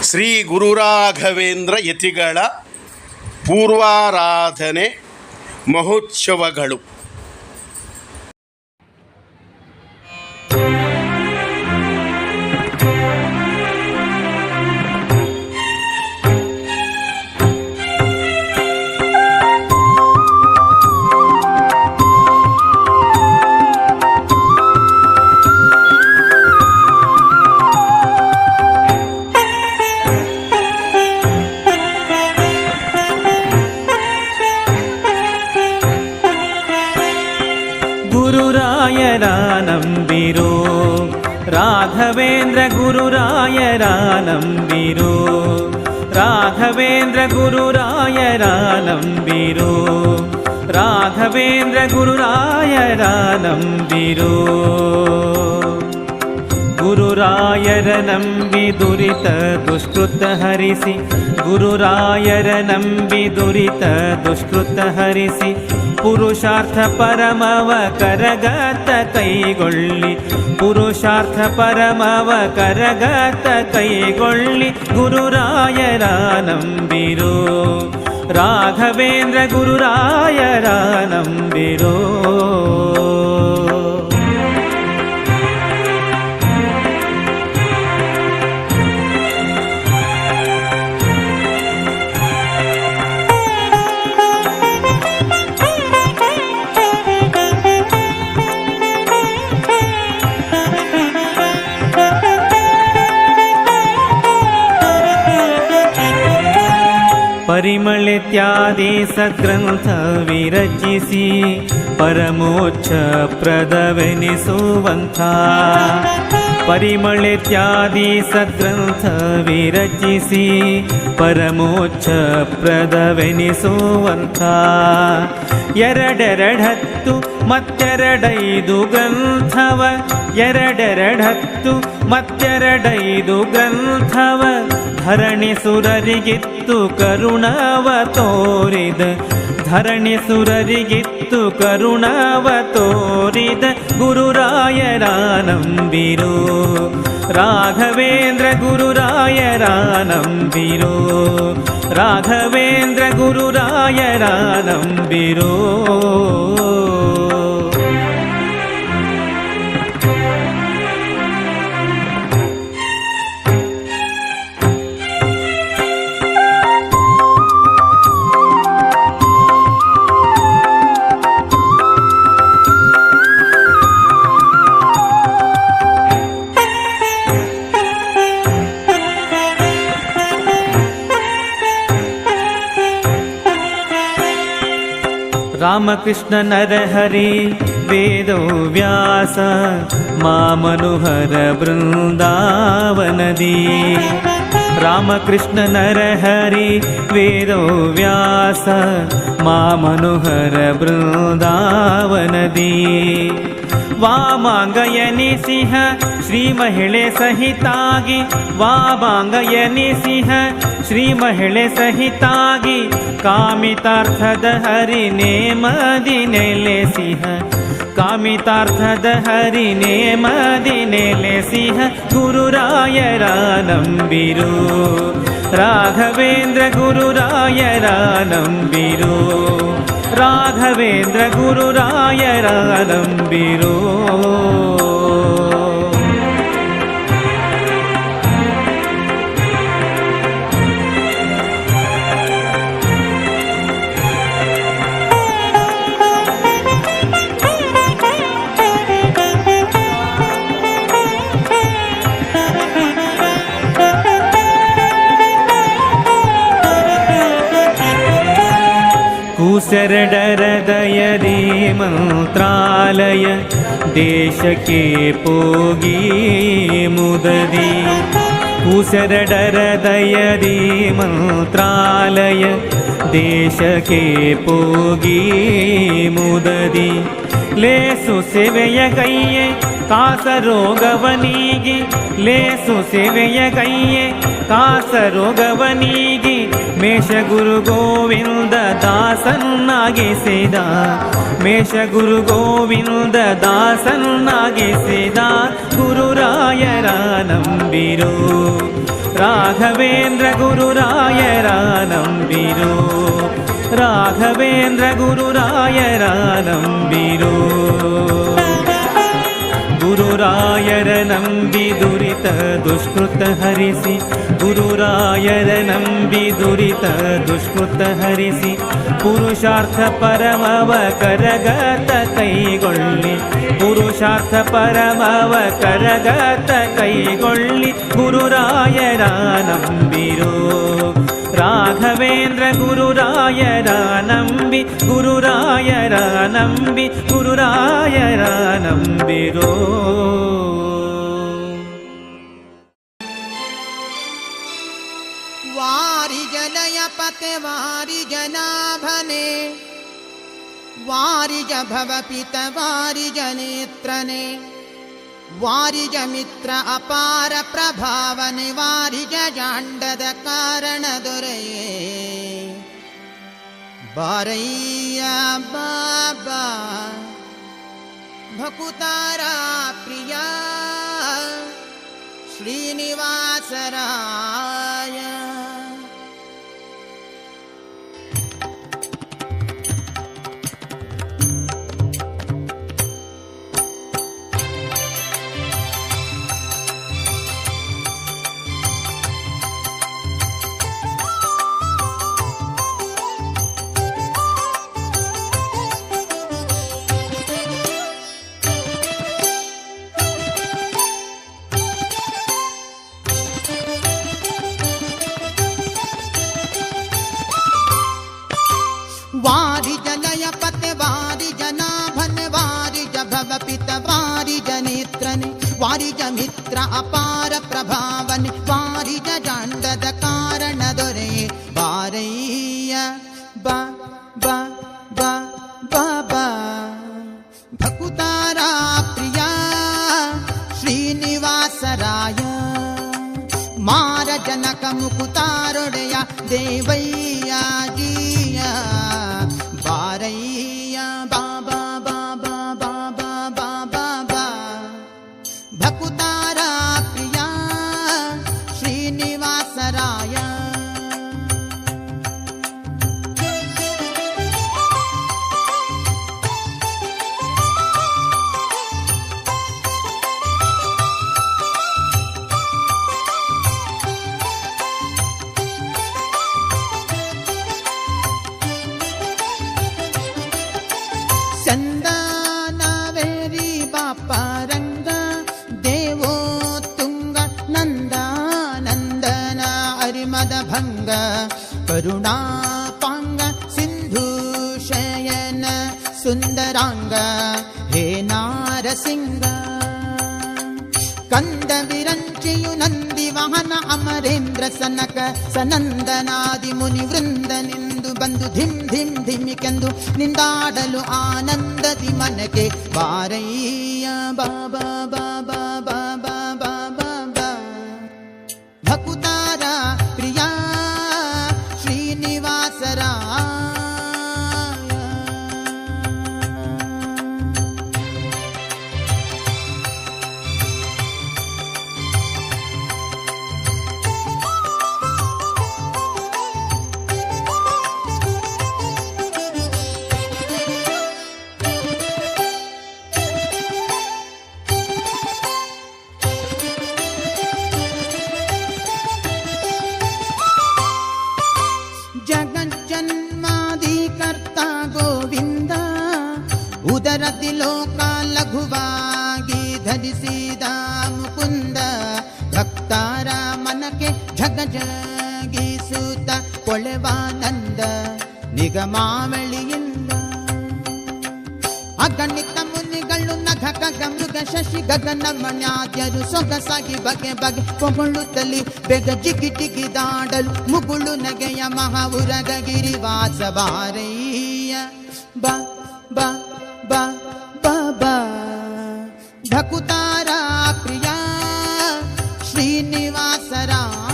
ಶ್ರೀ ಗುರುರಾಘವೇಂದ್ರ ಯತಿಗಳ ಪೂರ್ವಾರಾಧನೆ ಮಹೋತ್ಸವಗಳು. ಗುರುರಾಯರ ನಂಬಿರೋ ರಾಘವೇಂದ್ರ ಗುರುರಾಯರ ನಂಬಿರೋ ರಾಘವೇಂದ್ರ ಗುರುರಾಯರ ನಂಬಿರೋ ರಾಘವೇಂದ್ರ ಗುರುರಾಯರ ನಂಬಿರೋ ಗುರುರಾಯರ ನಂಬಿ ದುರಿತ ದುಷ್ಕೃತ ಹರಿಸಿ ಗುರುರಾಯರ ನಂಬಿ ದುರಿತ ದುಷ್ಕೃತ ಹರಿಸಿ ಪುರುಷಾರ್ಥ ಪರಮವ ಕರಗತ ಕೈಗೊಳ್ಳಿ ಪುರುಷಾರ್ಥ ಪರಮವ ಕರಗತ ಕೈಗೊಳ್ಳಿ ಗುರುರಾಯರ ನಂಬಿರೋ ರಾಘವೇಂದ್ರ ಗುರುರಾಯರ ನಂಬಿರೋ. ಪರಿಮಳಿತ್ಯಾದಿ ಸಗ್ರಂಥ ವಿರಚಿಸಿ ಪರಮೋಚ್ಛ ಪ್ರದವೆನಿಸುವಂಥ ಪರಿಮಳಿತ್ಯಾದಿ ಸಗ್ರಂಥ ವಿರಚಿಸಿ ಪರಮೋಚ್ಛ ಪ್ರದವೆನಿಸುವಂಥ ಎರಡೆರಡತ್ತು ಮತ್ತೆರಡೈದು ಗ್ರಂಥವ ಎರಡೆರಡತ್ತು ಮತ್ತೆರಡೈದು ಗ್ರಂಥವ ಧರಣಿ ಸುರರಿಗಿತ್ತು ಕರುಣವ ತೋರಿದ ಧರಣಿ ಸುರರಿಗಿತ್ತು ಕರುಣವ ತೋರಿದ ಗುರುರಾಯರ ನಂಬಿರೋ ರಾಘವೇಂದ್ರ ಗುರುರಾಯರ ನಂಬಿರೋ ರಾಘವೇಂದ್ರ ಗುರುರಾಯರ ನಂಬಿರೋ. ರಾಮಕೃಷ್ಣ ನರಹರಿ ವೇದೋ ವ್ಯಾಸ ಮಾಮನುಹರ ಬೃಂದಾವನದಿ ರಾಮಕೃಷ್ಣ ನರಹರಿ ವೇದೋ ವ್ಯಾಸ ಮಾಮನುಹರ ಬೃಂದಾವನದಿ ವಾಮಾಂಗಯನಿಸಿಹ ಶ್ರೀ ಮಹಿಳೆ ಸಹಿತಾಗಿ ವಾಮಾಂಗಯನಿಸಿಹ ಶ್ರೀ ಮಹಿಳೆ ಸಹಿತಾಗಿ ಕಾಮಿತಾರ್ಥದ ಹರಿ ನೇಮದಿ ನೆಲೆಸಿಹ ಕಾಮಿತಾರ್ಥದ ಹರಿ ನೇಮದಿ ನೆಲೆಸಿಹ ಗುರುರಾಯರ ನಂಬಿರೋ ರಾಘವೇಂದ್ರ ಗುರುರಾಯರ ನಂಬಿರೋ ರಾಘವೇಂದ್ರ ಗುರುರಾಯರ ನಂಬಿರೋ. ಕೂಸರಡರ ದಯದಿ ಮಂತ್ರಾಲಯ ದೇಶಕ್ಕೆ ಪೋಗಿ ಮುದದಿ ಕೂಸರಡರ ದಯದಿ ಮಂತ್ರಾಲಯ ದೇಶಕ್ಕೆ ಪೋಗಿ ಮುದದಿ ಲೇಸು ಸೇವೆಯ ಕೈಯೇ ಕಾಸರೋಗವನಿಗೆ ಲೇಸು ಸೇವೆಯ ಕೈಯೇ ಕಾಸರೋಗವನಿಗೆ ಮೇಷ ಗುರು ಗೋವಿಂದ ದಾಸನ್ನಾಗಿಸಿದ ಮೇಷ ಗುರು ಗೋವಿಂದ ದಾಸನ್ನಾಗಿಸಿದ ಗುರುರಾಯರ ನಂಬಿರೋ ರಾಘವೇಂದ್ರ ಗುರುರಾಯರ ನಂಬಿರೋ ರಾಘವೇಂದ್ರ ಗುರುರಾಯರ ನಂಬಿರೋ ಗುರುರಾಯರ ನಂಬಿ ದುರಿತ ದುಷ್ಕೃತ ಹರಿಸಿ ಗುರುರಾಯರ ನಂಬಿ ದುರಿತ ದುಷ್ಕೃತ ಹರಿಸಿ ಪುರುಷಾರ್ಥ ಪರಮವ ಕರಗತ ಕೈಗೊಳ್ಳಿ ಪುರುಷಾರ್ಥ ಪರಮವ ಕರಗತ ಕೈಗೊಳ್ಳಿ ಗುರುರಾಯರ ನಂಬಿರೋ ರಾಘವೇಂದ್ರ ಗುರುರಾಯರ ನಂಬಿ ಗುರುರಾಯರ ನಂಬಿ ಗುರುರಾಯರ ನಂಬಿರೋ ವಾರಿ ಜನಯ ಪತೆ ವಾರಿ ಜನಾಭನೆ ವಾರಿಜ ಭವಪಿತ ವಾರಿಜ ನೇತ್ರನೆ ವಾರಿಜ ಮಿತ್ರ ಅಪಾರ ಪ್ರಭಾವನೆ ವಾರಿಜ ಜಾಂಡದ ಕಾರಣ ದೊರೆಯೇ ಬಾರಯ್ಯ ಬಾಬಾ ಭಕುತಾರ ಪ್ರಿಯ ಶ್ರೀನಿವಾಸರಾಯ ವಾರಿಜ ಲಯ ಪತೆ ವಾರಿಜ ನಾಭನೆ ವಾರಿಜ ಭವಪಿತ ವಾರಿಜ ನೇತ್ರನೆ ವಾರಿಜ ಮಿತ್ರ ಅಪಾರ ಪ್ರಭಾವನೆ ವಾರಿಜ ಜಾಂಡದ ಕಾರಣ ದೊರೆಯೇ ಬಾರಯ್ಯ ಬಾ ಬಾ ಬಾ ಬಾಬಾ ಭಕುತಾರ ಪ್ರಿಯ ಶ್ರೀನಿವಾಸರಾಯ ಮಾರ ಜನಕ ಮುಕುತಾರೊಡೆಯ ದೇವಯ್ಯ ಜಿಯ ಬಾರಯ್ಯ ಬಾಬಾ ಬಾಬಾ ಬಾಬಾ ಬಾಬಾ ಬಾ ಭಕುತಾರ ಪ್ರಿಯ ಶ್ರೀನಿವಾಸರಾಯ ಚಂದನವೇರಿ ಬಾಪರಂಗ ದೇವೋ ತುಂಗ ನಂದ ನಂದನ ಅರಿಮದ ಭಂಗ ಕರುಣಾಪಾಂಗ ಸಿಂಧು ಶಯನ ಸುಂದರಾಂಗ ಹೇ ನಾರಸಿಂಗ ಕಂದ ವಿರಂಚಿಯು ನಂದಿ ವಾಹನ ಅಮರೇಂದ್ರ ಸನಕ ಸನಂದನಾದಿ ಮುನಿ ವೃಂದನೆಂದು ಬಂದು ಧಿಮ್ ಧಿಮ್ ಧಿಮಿಕೆಂದು ನಿಂದಾಡಲು ಆನಂದದಿ ಮನಕ್ಕೆ ಬಾರಯ್ಯ ಬಾಬಾ ಬಾಬಾ ಬಾಬಾ ಬಾಬಾ ಬಾ ಭಕುತಾರ ಪ್ರಿಯ ಶ್ರೀನಿವಾಸರಾಯ ಜಗಜ್ಜನ್ಮಾದಿಕರ್ತ ಗೋವಿಂದ ಉದರದಿ ಲೋಕ ಲಘುವಾಗಿ ಧರಿಸಿದ ಮುಕುಂದ ಭಕ್ತರ ಮನಕ್ಕೆ ಝಗ ಜಗಿಸುತ್ತ ಕೊಳೆವಾನಂದ ನಿಗಮಾವಳಿಯಿಂದ ಅಗಣಿತ ಮುನಿಗಳು ನಖ ಖಗ ಮೃಗ ಶಶಿ ಗಗನ ಮಣ್ಯಾದ್ಯರು ಸೊಗಸಾಗಿ ಬಗೆ ಬಗೆ ಪೊಗಳುತ್ತಲಿ ಬೆಗ ಜಿಗಿ ಜಿಗಿದಾಡಲು ಮುಗುಳು ನಗೆಯ ಮಹಾವುರಗ ಗಿರಿವಾಸ ಬಾರಯ್ಯ ಬಾ ಬಾ ಬಾ ಬಾ ಬಾ ಭಕುತಾರ ಪ್ರಿಯ ಶ್ರೀನಿವಾಸರಾಯ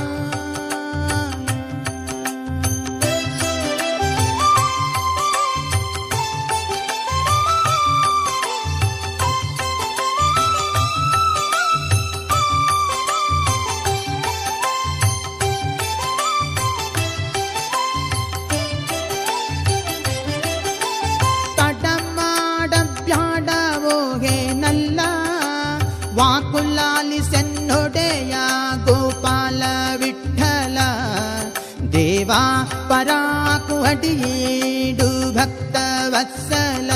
ವಾ ಪರಾಕು ಅಡಿಯೇಡು ಭಕ್ತ ವತ್ಸಲ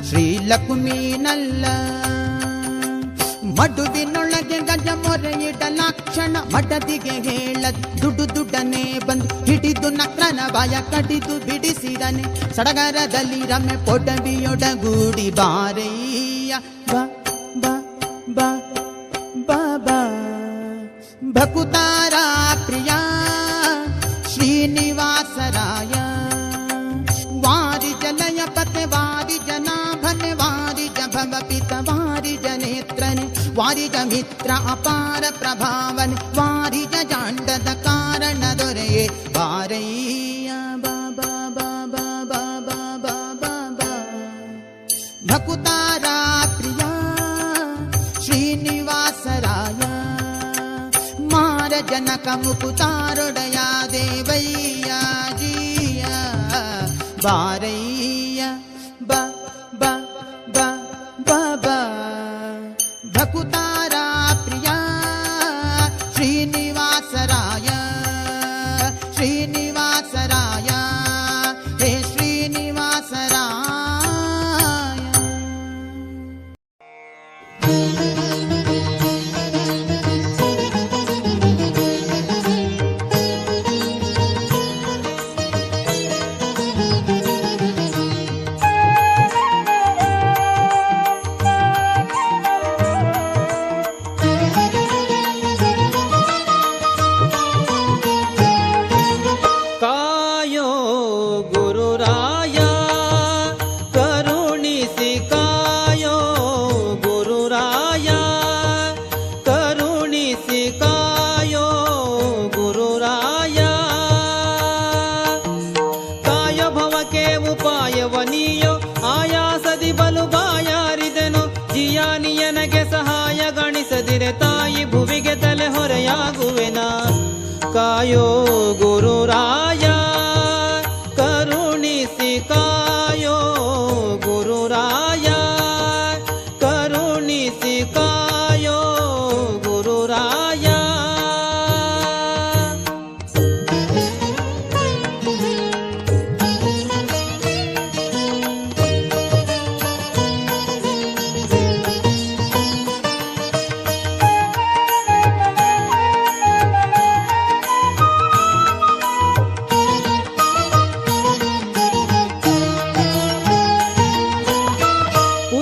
ಶ್ರೀ ಲಕ್ಷ್ಮೀನಲ್ಲ. ಮಡುವಿನೊಳಗೆ ಗಜ ಮೊರೆಯಿಡಲಾಕ್ಷಣ ಮಡದಿಗೆ ಹೇಳದ್ ದುಡ್ಡನೆ ಬಂದು ಹಿಡಿದು ನಕ್ರನ ಬಾಯ ಕಡಿದು ಬಿಡಿಸಿದನೆ. ಸಡಗರದಲ್ಲಿ ರಮೆ ಪೊಡವಿಯೊಡಗೂಡಿ ಬಾರಯ್ಯ ಬಾ ಬಾ ಬಾ ಬಾ ಬಾ ಭಕುತಾರ ಪ್ರಿಯ ಶ್ರೀನಿವಾಸರಾಯ ವಾರಿ ಜಲಯ ಪತೆ ವಾರಿ ಜನಾಭನೆ ವಾರಿ ಜಭವ ಪಿತ ವಾರಿ ಜನೇತ್ರನೆ ವಾರಿ ಜ ಮಿತ್ರ ಅಪಾರ ಪ್ರಭಾವನೆ ವಾರಿ ಜಾಂಡದ ಕಾರಣ ದೊರೆಯೇ ಬಾರಯ್ಯ ಬಾಬಾ ಬಾಬಾ ಬಾಬಾ ಬಾಬಾ ಬಾ ಭಕುತಾರ ಪ್ರಿಯ ಶ್ರೀನಿವಾಸರಾಯ ಮಾರ ಜನಕ ಮುಕುತಾರೊಡೆಯ ದೇವಯ್ಯ ಜಿಯ ಬಾರಯ್ಯ ಬ ಬ ಬ ಬ ಬ ಭಕುತಾರ ಪ್ರಿಯ ಶ್ರೀನಿವಾಸರಾಯ ಶ್ರೀನಿವಾಸರಾಯ ಹೇ ಶ್ರೀನಿವಾಸರಾಯ. ತಾಯಿ ಭುವಿಗೆ ತಲೆ ಹೊರೆಯಾಗುವೆನ ಕಾಯೋ ಗುರುರಾಯ ಕರುಣಿಸಿ ಕಾಯೋ ಗುರುರಾಯ ಕರುಣಿಸಿ ಕಾಯೋ ಗುರುರಾಯ.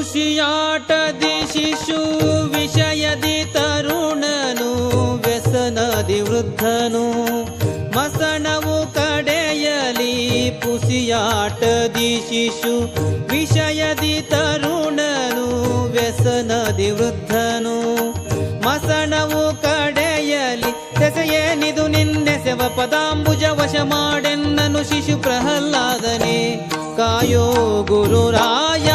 ಖುಷಿಯಾಟದಿ ಶಿಶು ವಿಷಯದಿ ತರುಣನು ವ್ಯಸನದಿ ವೃದ್ಧನು ಮಸಣವು ಕಡೆಯಲಿ ಪುಸಿಯಾಟದಿ ಶಿಶು ವಿಷಯದಿ ತರುಣನು ವ್ಯಸನದಿ ವೃದ್ಧನು ಮಸಣವು ಕಡೆಯಲಿ ದೆಸೆಯೇನಿದು ನಿನ್ನೆಸೆವ ಪದಾಂಬುಜ ವಶ ಮಾಡೆನ್ನನು ಶಿಶು ಪ್ರಹ್ಲಾದನೆ ಕಾಯೋ ಗುರುರಾಯ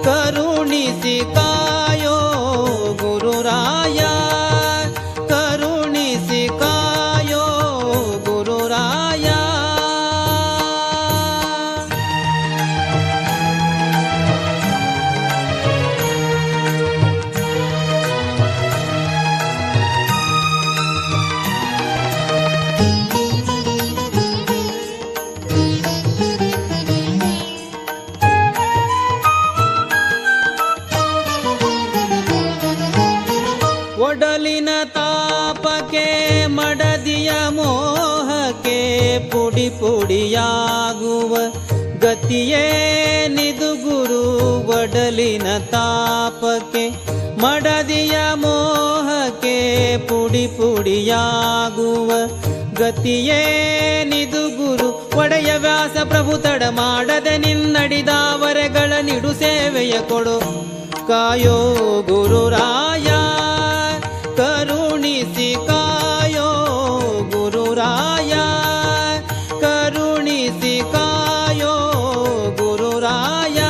ಕರುಣಿಸಿ ಕಾಯೋ ಗುರುರಾಯ ಕರುಣಿಸಿ ಕಾಯೋ ಗುರುರಾಯ. ಒಡಲಿನ ತಾಪಕ್ಕೆ ಮಡದಿಯ ಮೋಹಕ್ಕೆ ಪುಡಿ ಪುಡಿಯಾಗುವ ಗತಿಯೇನಿದು ಗುರು. ಒಡಲಿನ ತಾಪಕ್ಕೆ ಮಡದಿಯ ಮೋಹಕ್ಕೆ ಪುಡಿ ಪುಡಿಯಾಗುವ ಗತಿಯೇನಿದು ಗುರು. ಒಡೆಯ ವ್ಯಾಸ ಪ್ರಭು ತಡ ಮಾಡದೆ ನಿನ್ನಡಿದಾವರೆಗಳ ನಿಡು ಸೇವೆಯ ಕೊಡು ಕಾಯೋ ಗುರುರಾಯ ಕರುಣಿಸಿ ಕಾಯೋ ಗುರುರಾಯ ಕರುಣಿಸಿ ಕಾಯೋ ಗುರುರಾಯ.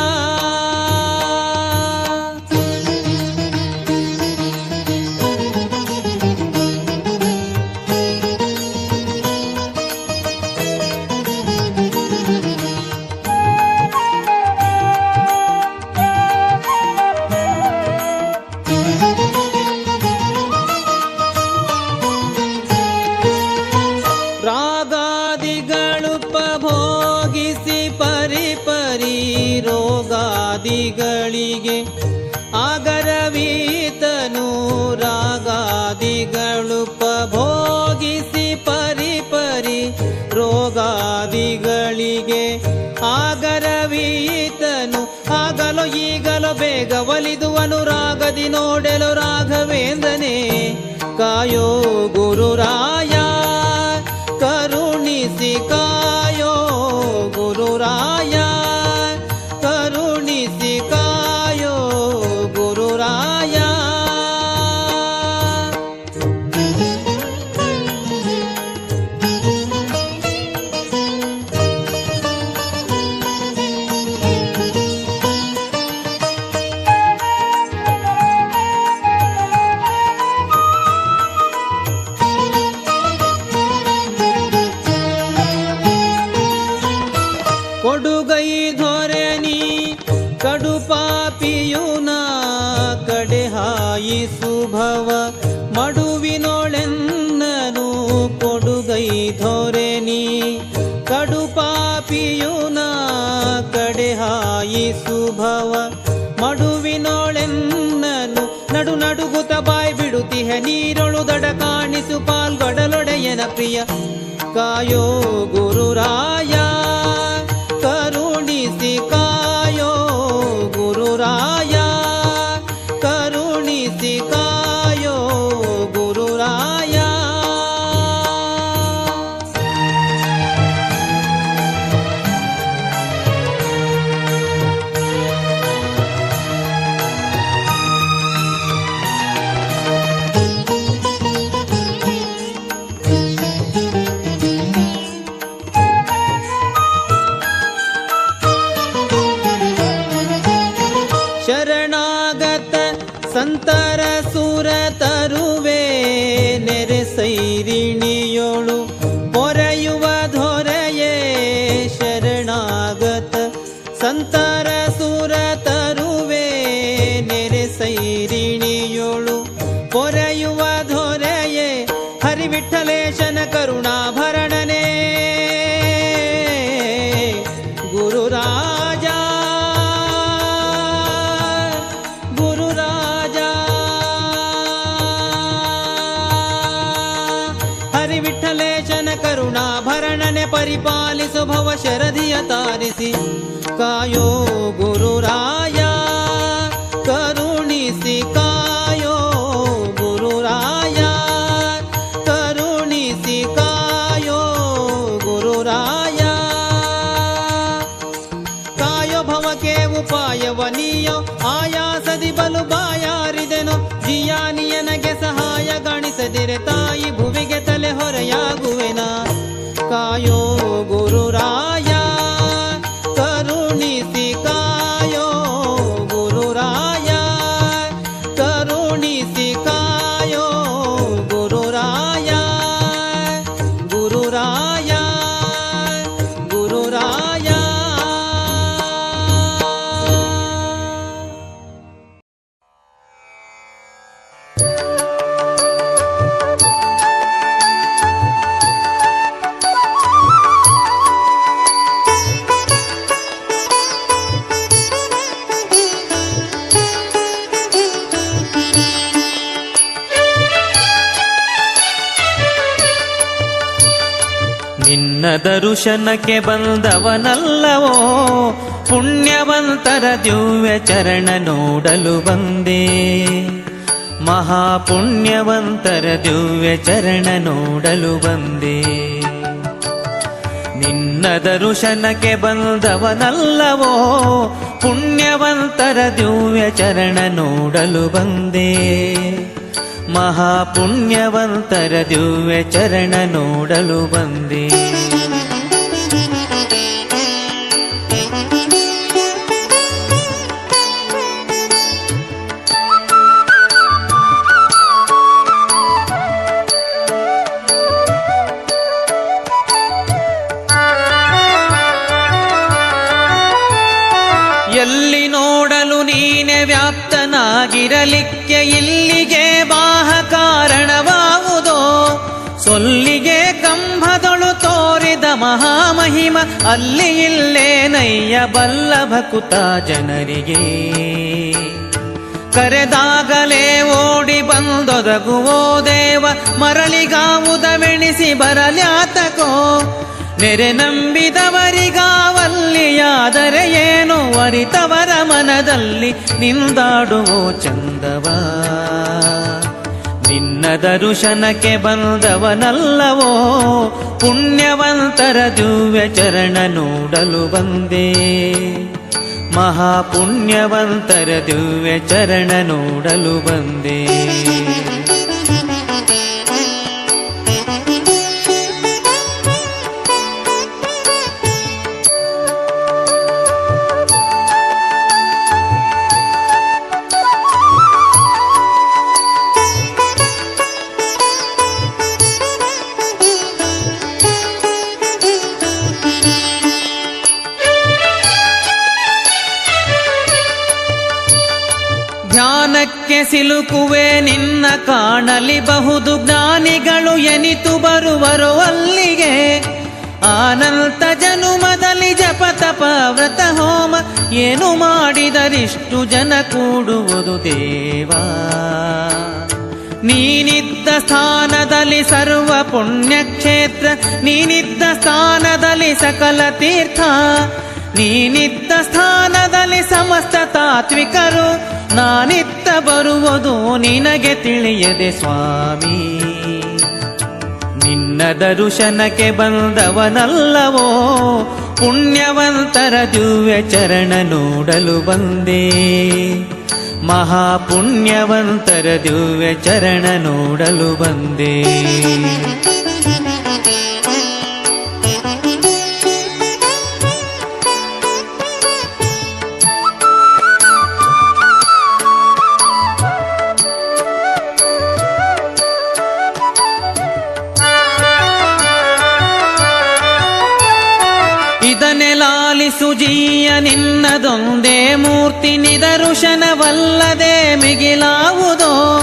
ಹೋಗಿಸಿ ಪರಿ ಪರಿ ರೋಗಾದಿಗಳಿಗೆ ಆಗರವೀತನು ಆಗಲೋ ಈಗಲೋ ಬೇಗ ಒಲಿದು ಅನುರಾಗದಿ ನೋಡೆಲು ರಾಘವೇಂದ್ರನೇ ಕಾಯೋ ಗುರುರಾಯ ಕರುಣಿಸಿ ಕಾಯೋ ಗುರುರಾಯ ಕರುಣಿಸಿ ಕಾಯೋ ಗುರುರಾಯ. ಕೊಡುಗೈ ಧೊರೆನಿ ಕಡು ಪಾಪಿಯುನ ಕಡೆ ಹಾಯಿಸು ಭವ ಮಡುವಿನೊಳೆನ್ನನು ಕೊಡುಗೈ ಧೊರೆನಿ ಕಡು ಪಾಪಿಯುನ ಕಡೆ ಹಾಯಿಸು ಭವ ಮಡುವಿನೊಳೆನ್ನನು ನಡು ನಡುಗುತ ಬಾಯ್ ಬಿಡುತ್ತಿಹ ನೀರೊಳು ದಡ ಕಾಣಿಸು ಪಾಲ್ಗಡಲೊಡೆಯನ ಪ್ರಿಯ ಕಾಯೋ ಗುರುರಾಯ ಕರುಣಿಸಿ ಕಾಯೋ ಗುರುರಾಯ ಕರುಣಿಸಿ ಕಾಯೋ ಗುರುರಾಯ. ಶರಣಾಗತ ಸಂತರ ಸುರ ತರುವೆ ನೆರೆ ಸೈರಿಣಿಯೋಳು ಪೊರೆಯುವ ಧೊರೆಯೇ ಶರಣಾಗತ ಸಂತರ ಸುರ ತರುವೆ ನೆರೆ ಸೈರಿಣಿಯೋಳು ಪೊರೆಯುವ ಧೊರೆಯೇ ಹರಿವಿಠಲೇಶನ ಕರುಣಾಭರಣನೇ ಗುರುರಾಜ ವಿಠಲೇಶನ ಕರುಣಾಭರಣನೆ ಪರಿಪಾಲಿಸು ಭವ ಶರದಿಯ ತಾರಿಸಿ ಕಾಯೋ ಗುರುರಾಯ ಕರುಣಿಸಿ ಕಾಯೋ ಗುರುರಾಯ ಕರುಣಿಸಿ ಕಾಯೋ ಗುರುರಾಯ. ಕಾಯೋ ಭವಕ್ಕೆ ಉಪಾಯವನಿಯೋ ಆಯಾಸದಿ ಬಲು ಬಾಯಾರಿದೆನೋ ಜಿಯಾನಿಯನಗೆ ಸಹಾಯ ಗಾಣಿಸದಿರೆ ತಾಯಿ ಭುವಿಗೆ ತಲೆ ಹೊರೆಯಾಗುವೆನ ಕಾಯೋ ಗುರುರಾಯ ಕರುಣಿಸಿ ಕಾಯೋ ಗುರುರಾಯ ಕರುಣಿಸಿ ಕಾಯೋ ಗುರುರಾಯ ಗುರುರಾಯ ಗುರುರಾಯ. ನಿನ್ನ ದರುಶನಕ್ಕೆ ಬಂದವನಲ್ಲವೋ ಪುಣ್ಯವಂತರ ದಿವ್ಯ ಚರಣ ನೋಡಲು ಬಂದೆ ಮಹಾಪುಣ್ಯವಂತರ ದಿವ್ಯ ಚರಣ ನೋಡಲು ಬಂದೆ. ನಿನ್ನ ದರುಶನಕ್ಕೆ ಬಂದವನಲ್ಲವೋ ಪುಣ್ಯವಂತರ ದಿವ್ಯ ಚರಣ ನೋಡಲು ಬಂದೆ ಮಹಾಪುಣ್ಯವಂತರ ದಿವ್ಯ ಚರಣ ನೋಡಲು ಬಂದೆ. ಎಲ್ಲಿ ನೋಡಲು ನೀನೆ ವ್ಯಾಪ್ತನಾಗಿರಲಿಕ್ಕೆ ಇಲ್ಲಿಗೆ ಬಾಹ ಕಾರಣವಾವುದೋ ಸೊಲ್ಲಿಗೆ ಕಂಭದೊಳು ತೋರಿದ ಮಹಾಮಹಿಮ ಅಲ್ಲಿ ಇಲ್ಲೇ ನಯ್ಯ ಬಲ್ಲ ಭಕುತ ಜನರಿಗೆ ಕರೆದಾಗಲೇ ಓಡಿ ಬಂದೊದಗುವೋ ದೇವ ಮರಳಿಗಾವುದವೆ ಧರಿಸಿ ಬರಲ್ಯಾತಕೋ. ನೆರೆ ನಂಬಿದವರಿಗಾವಲ್ಲಿಯಾದರೆ ಏನು, ಅರಿತವರ ಮನದಲ್ಲಿ ನಿಂದಾಡುವೋ ಚಂದವ. ನಿನ್ನ ದರುಶನಕ್ಕೆ ಬಂದವನಲ್ಲವೋ, ಪುಣ್ಯವಂತರ ದಿವ್ಯ ಚರಣ ನೋಡಲು ಬಂದೆ. ಮಹಾಪುಣ್ಯವಂತರ ದಿವ್ಯ ಚರಣ ನೋಡಲು ಬಂದೆ. ಧ್ಯಾನಕ್ಕೆ ಸಿಲುಕುವೆ ನಿನ್ನ ಕಾಣಲಿ ಬಹುದು, ಜ್ಞಾನಿಗಳು ಎನಿತು ಬರುವರು ಅಲ್ಲಿಗೆ. ಅನಂತ ಜನುಮದಲ್ಲಿ ಜಪ ತಪ ವ್ರತ ಹೋಮ ಏನು ಮಾಡಿದರಿಷ್ಟು ಜನ ಕೂಡುವುದು ದೇವಾ. ನೀನಿದ್ದ ಸ್ಥಾನದಲ್ಲಿ ಸರ್ವ ಪುಣ್ಯಕ್ಷೇತ್ರ, ನೀನಿದ್ದ ಸ್ಥಾನದಲ್ಲಿ ಸಕಲ ತೀರ್ಥ, ನೀನಿದ್ದ ಸ್ಥಾನದಲ್ಲಿ ಸಮಸ್ತ ತಾತ್ವಿಕರು. ನಾನಿತ್ತ ಬರುವುದು ನಿನಗೆ ತಿಳಿಯದೆ ಸ್ವಾಮಿ. ನಿನ್ನ ದರುಶನಕ್ಕೆ ಬಂದವನಲ್ಲವೋ, ಪುಣ್ಯವಂತರ ದಿವ್ಯ ಚರಣ ನೋಡಲು ಬಂದೆ. ಮಹಾಪುಣ್ಯವಂತರ ದಿವ್ಯ ಚರಣ ನೋಡಲು ಬಂದೆ. ಇದನ್ನೇ ಲಾಲಿಸುಜೀಯ ನಿನ್ನದೊಂದೇ ಮೂರ್ತಿ, ನಿದರುಶನವಲ್ಲದೆ ಮಿಗಿಲಾವುದೋ.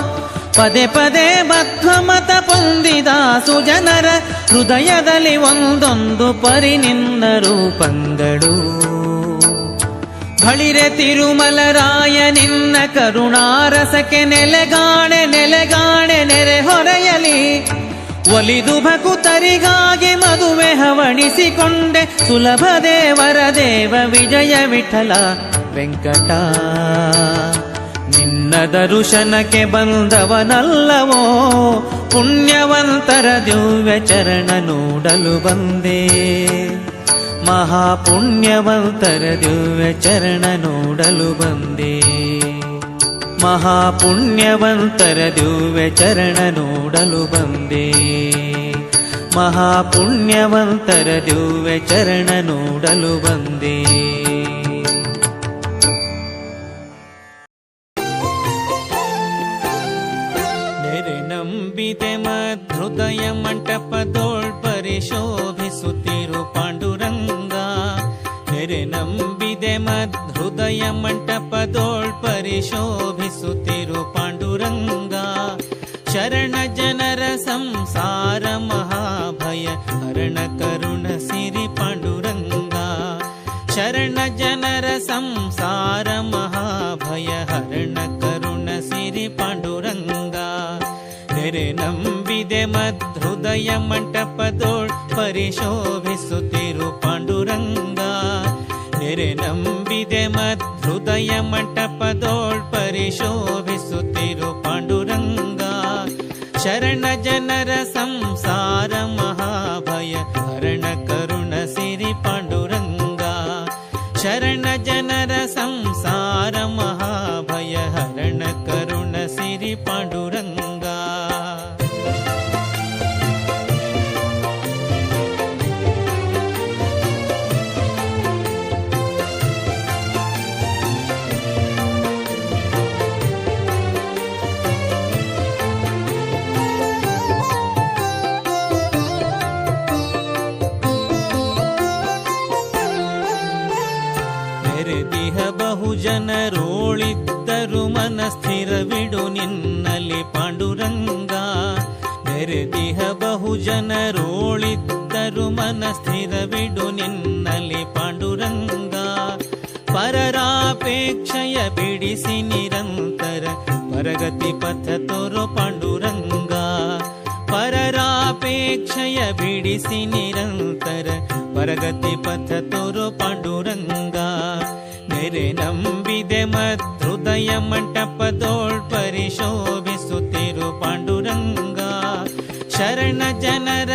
ಪದೇ ಪದೇ ಬದ್ಧಮತ ಪೊಂದಿದ ಸುಜನರ ಹೃದಯದಲ್ಲಿ ಒಂದೊಂದು ಪರಿ ನಿನ್ನ ರೂಪಂಗಳು. ಬಳಿರೆ ತಿರುಮಲರಾಯ ನಿನ್ನ ಕರುಣಾರಸಕ್ಕೆ ನೆಲೆಗಾಣೆ ನೆಲೆಗಾಣೆ ನೆರೆ ಹೊರೆಯಲಿ. ಒಲಿದು ಭಕುತರಿಗಾಗಿ ಮದುವೆ ಹವಣಿಸಿಕೊಂಡೆ, ಸುಲಭ ದೇವರ ದೇವ ವಿಜಯ ವಿಠಲ ವೆಂಕಟ. ನಿನ್ನ ದರುಶನಕ್ಕೆ ಬಂದವನಲ್ಲವೋ, ಪುಣ್ಯವಂತರ ದಿವ್ಯ ಚರಣ ನೋಡಲು ಬಂದೆ. ಮಹಾಪುಣ್ಯವಂತರ ದಿವ್ಯ ಚರಣ ನೋಡಲು ಬಂದೆ. ಮಹಾಪುಣ್ಯವಂತರ ದಿವ್ಯ ಚರಣ ನೋಡಲು ಬಂದೆ. ಮಹಾಪುಣ್ಯವಂತರ ದಿವ್ಯ ಚರಣ ನೋಡಲು ಬಂದೆ. ನೆರೆ ನಂಬಿದೆ ಮಧೃದಯ ಮಂಟಪದೋಳ್ ಪರಿಶೋಭಿಸುತ್ತಿರು ಪಾಂಡುರಂಗ. ನೆರೆ ನಂಬಿದೆ ಮಧೃದಯ ಮಂಟಪದೋಳ್ ಪರಿಶೋಭಿಸುತ್ತಿರು ಪಾಂಡುರಂಗ. ಶರಣ ಜನರ ಸಂಸಾರ ಮಹಾಭಯ ಹರಣ ಕರುಣ ಸಿರಿ ಪಾಂಡುರಂಗ. ಶರಣ ಜನರ ಸಂಸಾರ ಮಹಾಭಯ ಹರಣ ಕರುಣ ಸಿರಿ ಪಾಂಡುರಂಗ. ನೆರೆ ನಂಬಿದೆ ಮಧೃದಯ ಮಂಟಪದೋಳ್ ಪರಿಶೋಭಿಸುತ್ತಿರು ಪಾಂಡುರಂಗ. ನೆರೆ ನಂಬಿದೆ ಮಧೃದಯ ಮಂಟಪದೋಳ್ ಪರಿಶೋಭಿಸುತ್ತಿರು ಪಾಂಡುರಂಗ. ಶರಣ ಜನರ ಸಂಸಾರ ಮಹಾಭಯ ಹರಣ ಕರುಣ ಸಿರಿ ಪಾಂಡುರಂಗ. ಶರಣ ಜನರ ಸಂಸಾರ ಮಹಾಭಯ ಹರಣ ಕರುಣ ಸಿರಿ ಪಾಂಡುರಂಗ. ನೆರೆದಿಹ ಬಹುಜನರೋಳಿದ್ದರು ಮನಸ್ಥಿರವಿಡು ನಿನ್ನಲಿ ಪಾಂಡುರಂಗ. ನೆರೆದಿಹ ಬಹುಜನರೋಳಿದ್ದರು ಮನಸ್ಥಿರವಿಡು ನಿನ್ನಲಿ ಪಾಂಡುರಂಗ. ಪರರಾಪೇಕ್ಷೆಯ ಬಿಡಿಸಿ ನಿರಂತರ ಪರಗತಿ ಪಥ ತೋರೋ ಪಾಂಡುರಂಗ. ಪರರಾಪೇಕ್ಷೆಯ ಕ್ಷಯ ಬಿಡಿಸಿ ನಿರಂತರ ಪರಗತಿ ಪಥ ತೋರು ಪಾಂಡುರಂಗ. ನೆರೆ ನಂಬಿದೆ ಮಹೃದಯ ಮಂಟಪದೋಳ್ ಪರಿಶೋಭಿಸುತ್ತಿರು ಪಾಂಡುರಂಗ. ಶರಣ ಜನರ